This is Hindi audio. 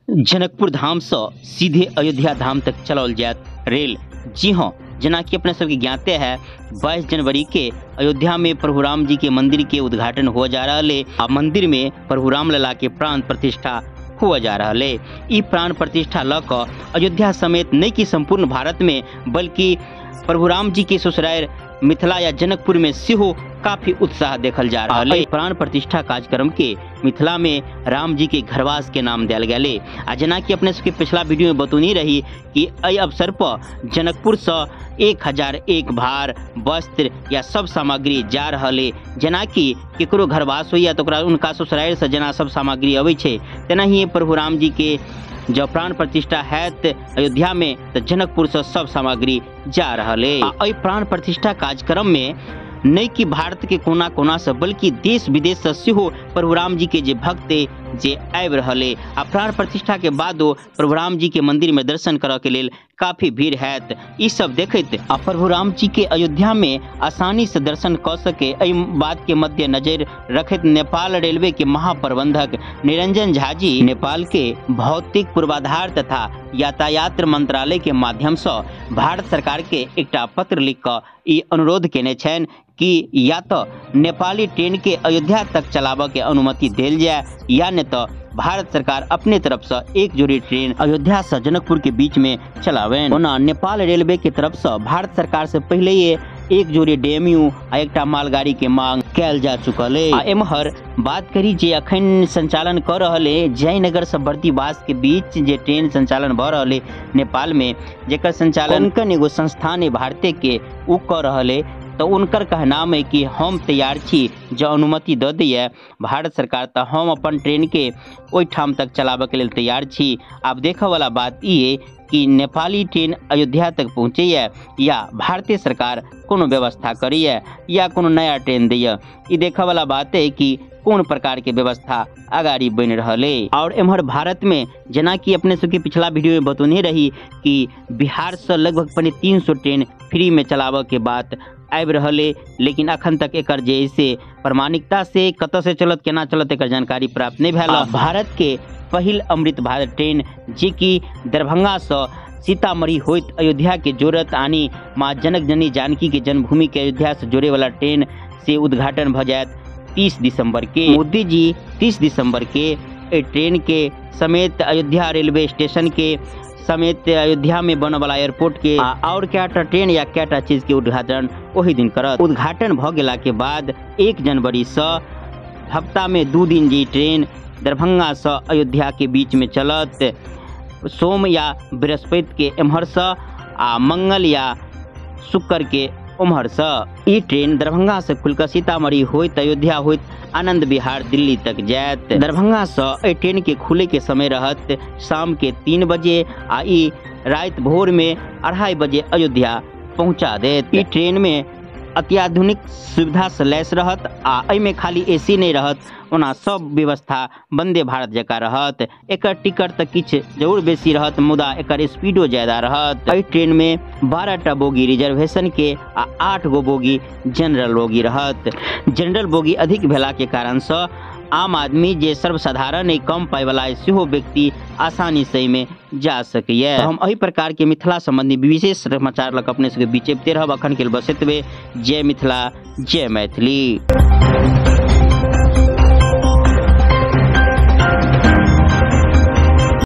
जनकपुर धाम से सीधे अयोध्या धाम तक चलाओल जायत रेल। जी हाँ, जना कि अपने सबके ज्ञाते है 22 जनवरी के अयोध्या में प्रभु राम जी के मंदिर के उद्घाटन हो जा रहा है। आ मंदिर में प्रभु राम लला के प्राण प्रतिष्ठा हुआ जा रहा है। ई प्राण प्रतिष्ठा लक अयोध्या समेत नहीं कि संपूर्ण भारत में बल्कि प्रभु राम जी के ससुराल मिथिला या जनकपुर में सेहो काफी उत्साह देखल जा रहा है। प्राण प्रतिष्ठा कार्यक्रम के मिथिला में राम जी के घरवास के नाम दिया गया। आ जना कि अपने सबके पिछला वीडियो में बतौनी रही कि एहि अवसर पर जनकपुर से 1001 भार वस्त्र या सब सामग्री जा रहा है। जना कि केकरो घरवास होइया तो उनका ससुराल से जना सब सामग्री अबै छै, तेना ही प्रभु राम जी के जब प्राण प्रतिष्ठा है अयोध्या में तो जनकपुर से सब सामग्री जा रहा है। प्राण प्रतिष्ठा कार्यक्रम में नहीं कि भारत के कोना कोना से बल्कि देश विदेश से सेहो प्रभु राम जी के जे भक्त जे आबि रहले। आ प्राण प्रतिष्ठा के बादो प्रभु राम जी के मंदिर में दर्शन करऽ के लेल काफी भीड़ हैत। ई सब देखैत आ प्रभु राम जी के अयोध्या में आसानी से दर्शन कर सके एहि बात के मद्देनजर रखैत नेपाल रेलवे के महाप्रबंधक निरंजन झा जी नेपाल के भौतिक पूर्वाधार तथा यातायात मंत्रालय के माध्यम से भारत सरकार के एकटा पत्र लिख कऽ ई अनुरोध केने छनि कि या तो नेपाली ट्रेन के अयोध्या तक चलाबऽ के अनुमति देल जाए या नहीं तो भारत सरकार अपने तरफ से एक जोड़ी ट्रेन अयोध्या से जनकपुर के बीच में चलावे। ओना नेपाल रेलवे के तरफ से भारत सरकार से पहले ये एक जोड़ी डेमयू आ एकटा मालगाड़ी के मांग कैल जा चुकल है। एम्हर बात करी जे अखन संचालन कर रहे जयनगर से बर्दीवास के बीच जे ट्रेन संचालन भ रहे नेपाल में, जेकर संचालन एगो संस्थान भारतीय के उ कर रहे, तो उनकर कहनाम है कि हम तैयार छी जो अनुमति दे दिए भारत सरकार तो हम अपन ट्रेन के ओहि ठाम तक चलाबे के लिए तैयार छी। अब देखे वाला बात ये कि नेपाली ट्रेन अयोध्या तक पहुँचे या भारतीय सरकार कोनो व्यवस्था करिए या कोनो नया ट्रेन दिए। ई देखे वाला बात है कि कौन प्रकार के व्यवस्था आगाड़ी बन रहा है। और एम्हर भारत में जना कि अपने सबके पिछला वीडियो में बतौने रही कि बिहार से लगभग 300 ट्रेन फ्री में चलाबे के बात आबि रहले, लेकिन अखन तक एकर जैसे प्रमाणिकता से कत से चलत केना चलत एकर जानकारी प्राप्त नहीं भेल। भारत के पहिल अमृत भारत ट्रेन जे कि दरभंगा से सीतामढ़ी होइत अयोध्या के जोड़त आनी माँ जनक जननी जानकी के जन्मभूमि के अयोध्या से जोड़े वाला ट्रेन से उद्घाटन भ जायत 30 दिसंबर के। मोदी जी 30 दिसंबर के ट्रेन के समेत अयोध्या रेलवे स्टेशन के समेत अयोध्या में बने वाला एयरपोर्ट के और कैटा ट्रेन या कैटा चीज के उद्घाटन वही दिन करत। उद्घाटन भ गेला के बाद 1 जनवरी से हफ्ता में 2 दिन जी ट्रेन दरभंगा से अयोध्या के बीच में चलत। सोम या बृहस्पति के एम्हर से आ मंगल या शुक्र के उम्हर से ई ट्रेन दरभंगा से खुलकर सीतामढ़ी होइत अयोध्या होइत आनंद विहार दिल्ली तक जायत। दरभंगा से ट्रेन के खुले के समय रहत शाम के 3 बजे आ ई रात भोर में 2:30 बजे अयोध्या पहुंचा देत। ई ट्रेन में अत्याधुनिक सुविधा से लैस रहत आ एमे खाली एसी नहीं रहत, ओना सब व्यवस्था वंदे भारत जका रहत। एकर टिकट तक किछ जरूर बेसी रहत मुदा एकर स्पीडो ज्यादा रहत। एहि ट्रेन में 12टा बोगी रिजर्वेशन के आ 8 गो बोगी जनरल बोगी रहत। जनरल बोगी अधिक भेला के कारण से आम आदमी जे सर्वसाधारण कम पाई वाला सेहो व्यक्ति आसानी से में जा सके। तो हम एहि प्रकार के मिथिला संबंधी विशेष समाचार लग अपने सबके बीच रहब। अखन के बस एतबे। जय मिथिला जय मैथिली।